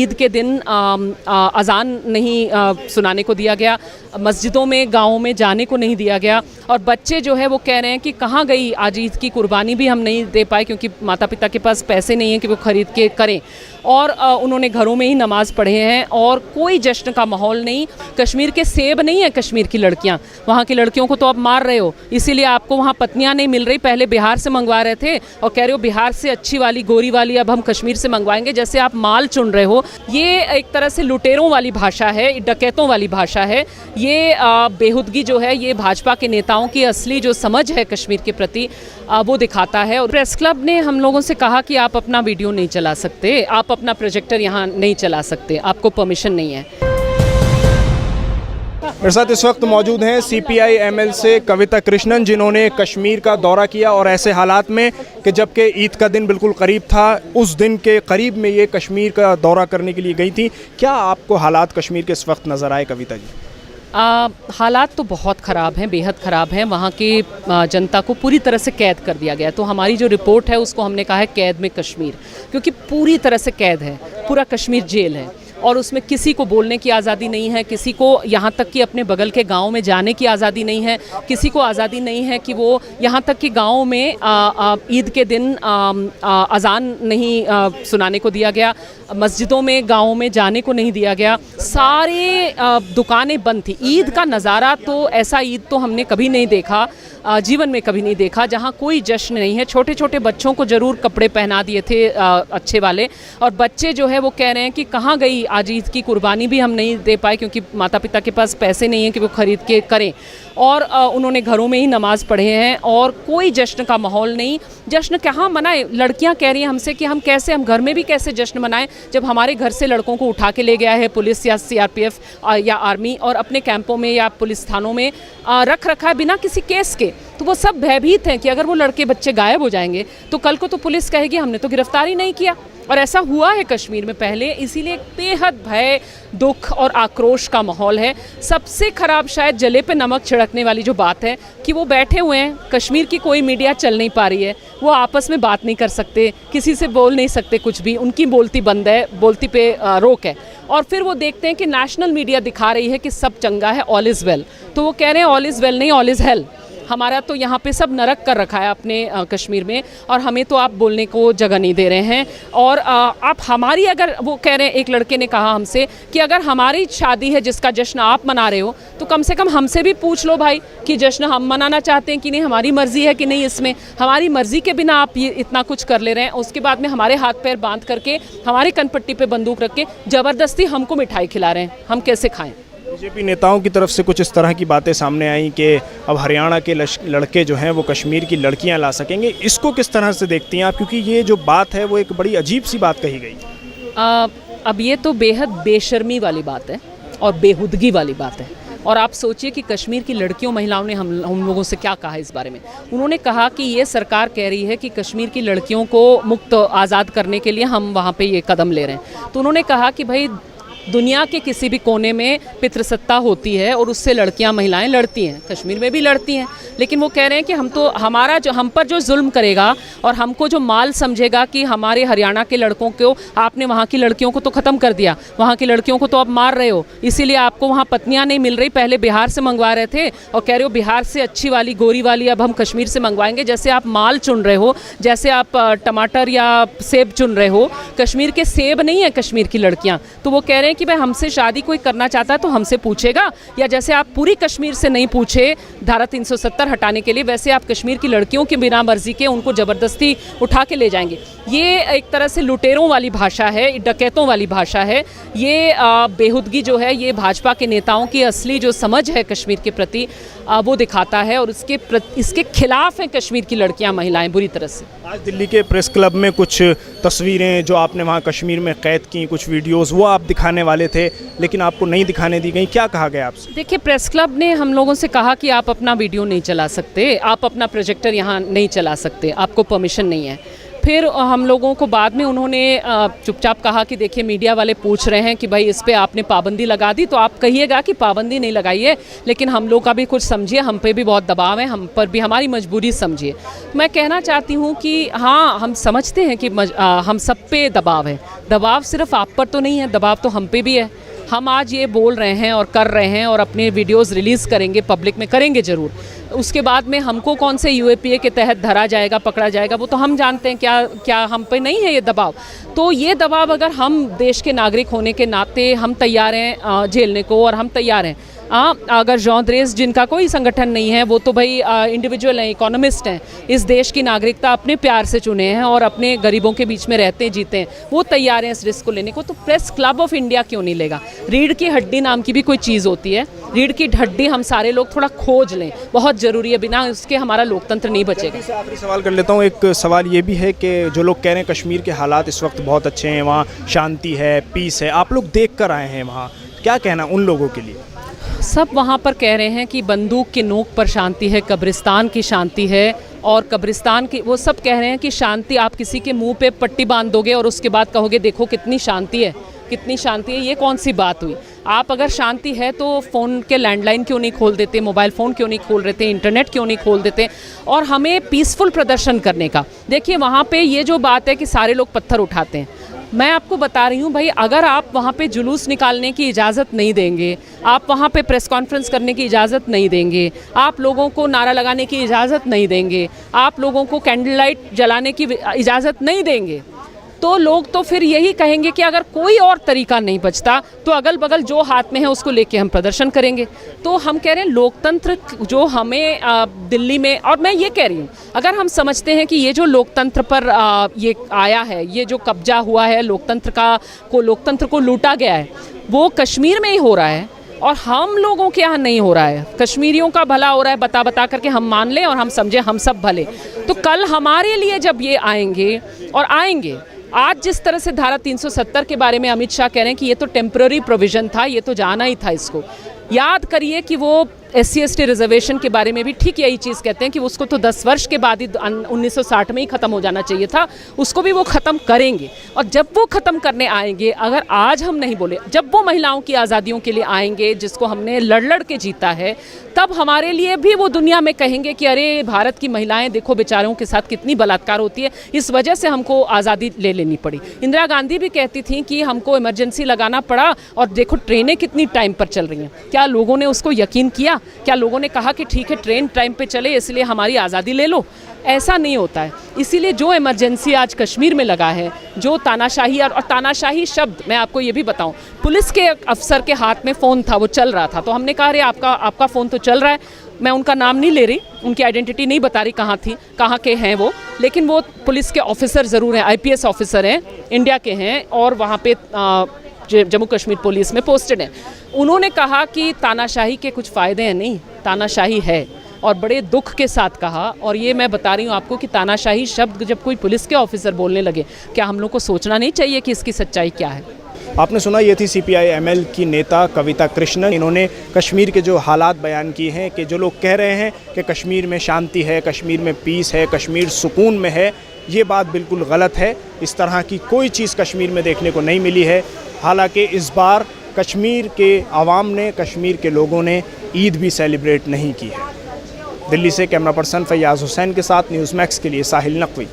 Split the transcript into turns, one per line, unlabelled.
ईद के दिन अज़ान नहीं सुनाने को दिया गया, मस्जिदों में गाँवों में जाने को नहीं दिया गया। और बच्चे जो है वो कह रहे हैं कि कहाँ गई आज ईद की कुर्बानी भी हम नहीं दे पाए क्योंकि माता पिता के पास पैसे नहीं हैं कि वो ख़रीद के करें। और उन्होंने घरों में ही नमाज़ पढ़े हैं और कोई जश्न का माहौल नहीं। कश्मीर के सेब नहीं है कश्मीर की लड़कियां, वहाँ की लड़कियों को तो आप मार रहे हो, इसीलिए आपको वहाँ पत्नियां नहीं मिल रही। पहले बिहार से मंगवा रहे थे और कह रहे हो बिहार से अच्छी वाली गोरी वाली अब हम कश्मीर से मंगवाएंगे, जैसे आप माल चुन रहे हो। ये एक तरह से लुटेरों वाली भाषा है, डकैतों वाली भाषा है। ये बेहुदगी जो है ये भाजपा के नेताओं की असली जो समझ है कश्मीर के प्रति वो दिखाता है। और प्रेस क्लब ने हम लोगों से कहा कि आप अपना वीडियो नहीं चला सकते, आप अपना प्रोजेक्टर यहाँ नहीं चला सकते, आपको परमिशन नहीं है।
मेरे साथ इस वक्त मौजूद हैं CPI ML से कविता कृष्णन, जिन्होंने कश्मीर का दौरा किया और ऐसे हालात में कि जबकि ईद का दिन बिल्कुल करीब था, उस दिन के करीब में ये कश्मीर का दौरा करने के लिए गई थी। क्या आपको हालात कश्मीर के इस वक्त नज़र आए कविता जी?
हालात तो बहुत ख़राब हैं, बेहद ख़राब हैं। वहाँ की जनता को पूरी तरह से कैद कर दिया गया। तो हमारी जो रिपोर्ट है उसको हमने कहा है कैद में कश्मीर, क्योंकि पूरी तरह से कैद है, पूरा कश्मीर जेल है। और उसमें किसी को बोलने की आज़ादी नहीं है, किसी को यहाँ तक कि अपने बगल के गांव में जाने की आज़ादी नहीं है, किसी को आज़ादी नहीं है कि वो यहाँ तक कि गाँव में ईद के दिन अज़ान नहीं सुनाने को दिया गया, मस्जिदों में गाँवों में जाने को नहीं दिया गया। सारे दुकानें बंद थी। ईद का नज़ारा तो ऐसा ईद तो हमने कभी नहीं देखा, जीवन में कभी नहीं देखा, जहाँ कोई जश्न नहीं है। छोटे छोटे बच्चों को ज़रूर कपड़े पहना दिए थे अच्छे वाले, और बच्चे जो है वो कह रहे हैं कि कहाँ गई आज ईद की कुर्बानी भी हम नहीं दे पाए क्योंकि माता पिता के पास पैसे नहीं हैं कि वो ख़रीद के करें। और उन्होंने घरों में ही नमाज़ पढ़े हैं और कोई जश्न का माहौल नहीं। जश्न कहाँ मनाएं? लड़कियां कह रही हैं हमसे कि हम घर में भी कैसे जश्न मनाएं जब हमारे घर से लड़कों को उठा के ले गया है पुलिस या CRPF या आर्मी और अपने कैंपों में या पुलिस थानों में रख रखा है बिना किसी केस के। तो वो सब भयभीत हैं कि अगर वो लड़के बच्चे गायब हो जाएंगे तो कल को तो पुलिस कहेगी हमने तो गिरफ्तारी नहीं किया। और ऐसा हुआ है कश्मीर में पहले, इसीलिए बेहद भय, दुख और आक्रोश का माहौल है। सबसे ख़राब शायद जले पे नमक छिड़कने वाली जो बात है कि वो बैठे हुए हैं, कश्मीर की कोई मीडिया चल नहीं पा रही है, वो आपस में बात नहीं कर सकते, किसी से बोल नहीं सकते कुछ भी, उनकी बोलती बंद है, बोलती पे रोक है। और फिर वो देखते हैं कि नेशनल मीडिया दिखा रही है कि सब चंगा है, ऑल इज़ वेल, तो वो कह रहे हैं ऑल इज़ वेल नहीं, ऑल इज़ हेल। हमारा तो यहाँ पे सब नरक कर रखा है अपने कश्मीर में, और हमें तो आप बोलने को जगह नहीं दे रहे हैं। और आप हमारी, अगर वो कह रहे हैं, एक लड़के ने कहा हमसे कि अगर हमारी शादी है जिसका जश्न आप मना रहे हो तो कम से कम हमसे भी पूछ लो भाई कि जश्न हम मनाना चाहते हैं कि नहीं, हमारी मर्ज़ी है कि नहीं। इसमें हमारी मर्ज़ी के बिना आप ये इतना कुछ कर ले रहे हैं, उसके बाद में हमारे हाथ पैर बांध करके, हमारे कनपट्टी पे बंदूक रख के ज़बरदस्ती हमको मिठाई खिला रहे हैं, हम कैसे खाएँ?
बीजेपी नेताओं की तरफ से कुछ इस तरह की बातें सामने आई कि अब हरियाणा के लड़के जो हैं वो कश्मीर की लड़कियां ला सकेंगे। इसको किस तरह से देखती हैं आप, क्योंकि ये जो बात है वो एक बड़ी अजीब सी बात कही गई।
अब ये तो बेहद बेशर्मी वाली बात है और बेहुदगी वाली बात है। और आप सोचिए कि कश्मीर की लड़कियों महिलाओं ने हम लोगों से क्या कहा इस बारे में। उन्होंने कहा कि ये सरकार कह रही है कि कश्मीर की लड़कियों को मुक्त आज़ाद करने के लिए हम वहाँ पे ये कदम ले रहे हैं। तो उन्होंने कहा कि भाई दुनिया के किसी भी कोने में पितृसत्ता होती है और उससे लड़कियां महिलाएं लड़ती हैं, कश्मीर में भी लड़ती हैं, लेकिन वो कह रहे हैं कि हम पर जो जुल्म करेगा और हमको जो माल समझेगा कि हमारे हरियाणा के लड़कों को आपने वहाँ की लड़कियों को तो ख़त्म कर दिया, वहाँ की लड़कियों को तो अब मार रहे हो, इसीलिए आपको वहाँ पत्नियाँ नहीं मिल रही। पहले बिहार से मंगवा रहे थे और कह रहे हो बिहार से अच्छी वाली गोरी वाली अब हम कश्मीर से मंगवाएंगे, जैसे आप माल चुन रहे हो, जैसे आप टमाटर या सेब चुन रहे हो। कश्मीर के सेब नहीं है कश्मीर की लड़कियाँ। तो वो कह रहे हैं कि भाई हमसे शादी कोई करना चाहता है तो हमसे पूछेगा, या जैसे आप पूरी कश्मीर से नहीं पूछे धारा 370 हटाने के लिए, वैसे आप कश्मीर की लड़कियों के बिना मर्जी के उनको ज़बरदस्ती उठा के ले जाएंगे। ये एक तरह से लुटेरों वाली भाषा है, डकैतों वाली भाषा है। ये बेहुदगी जो है ये भाजपा के नेताओं की असली जो समझ है कश्मीर के प्रति वो दिखाता है, और इसके खिलाफ हैं कश्मीर की लड़कियां, महिलाएं बुरी तरह से।
आज दिल्ली के प्रेस क्लब में कुछ तस्वीरें जो आपने वहाँ कश्मीर में कैद की, कुछ वीडियोस, वो आप दिखाने वाले थे लेकिन आपको नहीं दिखाने दी गई, क्या कहा गया आपसे?
देखिए, प्रेस क्लब ने हम लोगों से कहा कि आप अपना वीडियो नहीं चला सकते, आप अपना प्रोजेक्टर यहाँ नहीं चला सकते, आपको परमिशन नहीं है। फिर हम लोगों को बाद में उन्होंने चुपचाप कहा कि देखिए मीडिया वाले पूछ रहे हैं कि भाई इस पे आपने पाबंदी लगा दी, तो आप कहिएगा कि पाबंदी नहीं लगाई है, लेकिन हम लोग का भी कुछ समझिए, हम पे भी बहुत दबाव है, हम पर भी हमारी मजबूरी समझिए। मैं कहना चाहती हूँ कि हाँ, हम समझते हैं कि हम सब पे दबाव है। दबाव सिर्फ आप पर तो नहीं है, दबाव तो हम पे भी है। हम आज ये बोल रहे हैं और कर रहे हैं और अपने वीडियोस रिलीज़ करेंगे, पब्लिक में करेंगे ज़रूर। उसके बाद में हमको कौन से यूएपीए के तहत धरा जाएगा, पकड़ा जाएगा, वो तो हम जानते हैं। क्या हम पे नहीं है ये दबाव? तो ये दबाव अगर हम देश के नागरिक होने के नाते हम तैयार हैं झेलने को, और हम तैयार हैं। अगर जॉन द्रेस जिनका कोई संगठन नहीं है, वो तो भाई इंडिविजुअल हैं, इकोनॉमिस्ट हैं, इस देश की नागरिकता अपने प्यार से चुने हैं और अपने गरीबों के बीच में रहते हैं, जीते हैं, वो तैयार हैं इस रिस्क को लेने को। तो प्रेस क्लब ऑफ इंडिया क्यों नहीं लेगा? रीढ़ की हड्डी नाम की भी कोई चीज़ होती है, रीढ़ की हड्डी हम सारे लोग थोड़ा खोज लें, बहुत ज़रूरी है, बिना उसके हमारा लोकतंत्र नहीं बचेगा।
आखिरी सवाल कर लेता हूँ। एक सवाल ये भी है कि जो लोग कह रहे हैं कश्मीर के हालात इस वक्त बहुत अच्छे हैं, वहाँ शांति है, पीस है, आप लोग देख कर आए हैं वहाँ, क्या कहना उन लोगों के लिए?
सब वहाँ पर कह रहे हैं कि बंदूक के नोक पर शांति है, कब्रिस्तान की शांति है, और कब्रिस्तान की, वो सब कह रहे हैं कि शांति, आप किसी के मुंह पे पट्टी बांध दोगे और उसके बाद कहोगे देखो कितनी शांति है, कितनी शांति है, ये कौन सी बात हुई? आप अगर शांति है तो फ़ोन के लैंडलाइन क्यों नहीं खोल देते, मोबाइल फ़ोन क्यों नहीं खोल देते, इंटरनेट क्यों नहीं खोल देते, और हमें पीसफुल प्रदर्शन करने का। देखिए वहाँ पे ये जो बात है कि सारे लोग पत्थर उठाते हैं, मैं आपको बता रही हूँ भाई, अगर आप वहाँ पे जुलूस निकालने की इजाज़त नहीं देंगे, आप वहाँ पे प्रेस कॉन्फ्रेंस करने की इजाज़त नहीं देंगे, आप लोगों को नारा लगाने की इजाज़त नहीं देंगे, आप लोगों को कैंडल लाइट जलाने की इजाज़त नहीं देंगे, तो लोग तो फिर यही कहेंगे कि अगर कोई और तरीका नहीं बचता तो अगल बगल जो हाथ में है उसको लेके हम प्रदर्शन करेंगे। तो हम कह रहे हैं लोकतंत्र जो हमें दिल्ली में, और मैं ये कह रही हूँ, अगर हम समझते हैं कि ये जो लोकतंत्र पर ये आया है, ये जो कब्जा हुआ है लोकतंत्र को लूटा गया है, वो कश्मीर में ही हो रहा है और हम लोगों के यहाँ नहीं हो रहा है, कश्मीरियों का भला हो रहा है, बता करके हम मान लें और हम समझे हम सब भले। तो कल हमारे लिए जब ये आएंगे, और आएंगे, आज जिस तरह से धारा 370 के बारे में अमित शाह कह रहे हैं कि ये तो टेम्पररी प्रोविज़न था, ये तो जाना ही था, इसको याद करिए कि वो SC/ST रिजर्वेशन के बारे में भी ठीक यही चीज़ कहते हैं कि उसको तो 10 वर्ष के बाद ही 1960 में ही ख़त्म हो जाना चाहिए था, उसको भी वो ख़त्म करेंगे। और जब वो ख़त्म करने आएंगे, अगर आज हम नहीं बोले, जब वो महिलाओं की आज़ादियों के लिए आएंगे जिसको हमने लड़ के जीता है, तब हमारे लिए भी वो दुनिया में कहेंगे कि अरे भारत की महिलाएं देखो बेचारों के साथ कितनी बलात्कार होती है, इस वजह से हमको आज़ादी ले लेनी पड़ी। इंदिरा गांधी भी कहती थी कि हमको इमरजेंसी लगाना पड़ा और देखो ट्रेनें कितनी टाइम पर चल रही हैं। क्या लोगों ने उसको यकीन किया? क्या लोगों ने कहा कि ठीक है ट्रेन टाइम पे चले इसलिए हमारी आज़ादी ले लो? ऐसा नहीं होता है। इसीलिए जो इमरजेंसी आज कश्मीर में लगा है, जो तानाशाही, और तानाशाही शब्द मैं आपको ये भी बताऊं, पुलिस के अफसर के हाथ में फ़ोन था, वो चल रहा था, तो हमने कहा अरे आपका फ़ोन तो चल रहा है, मैं उनका नाम नहीं ले रही, उनकी आइडेंटिटी नहीं बता रही कहाँ थी, कहाँ के हैं वो, लेकिन वो पुलिस के ऑफिसर ज़रूर हैं, IPS ऑफिसर हैं, इंडिया के हैं, और वहाँ पे जम्मू कश्मीर पुलिस में पोस्टेड हैं। उन्होंने कहा कि तानाशाही के कुछ फ़ायदे हैं, नहीं, तानाशाही है, और बड़े दुख के साथ कहा। और ये मैं बता रही हूँ आपको कि तानाशाही शब्द जब कोई पुलिस के ऑफिसर बोलने लगे, क्या हम लोग को सोचना नहीं चाहिए कि इसकी सच्चाई क्या है?
आपने सुना, ये थी CPI-ML की नेता कविता कृष्णन। इन्होंने कश्मीर के जो हालात बयान किए हैं कि जो लोग कह रहे हैं कि कश्मीर में शांति है, कश्मीर में पीस है, कश्मीर सुकून में है, ये बात बिल्कुल गलत है। इस तरह की कोई चीज़ कश्मीर में देखने को नहीं मिली है। हालांकि इस बार कश्मीर के आवाम ने, कश्मीर के लोगों ने ईद भी सेलिब्रेट नहीं की है। दिल्ली से कैमरा पर्सन फैयाज़ हुसैन के साथ न्यूज़ मैक्स के लिए साहिल नकवी।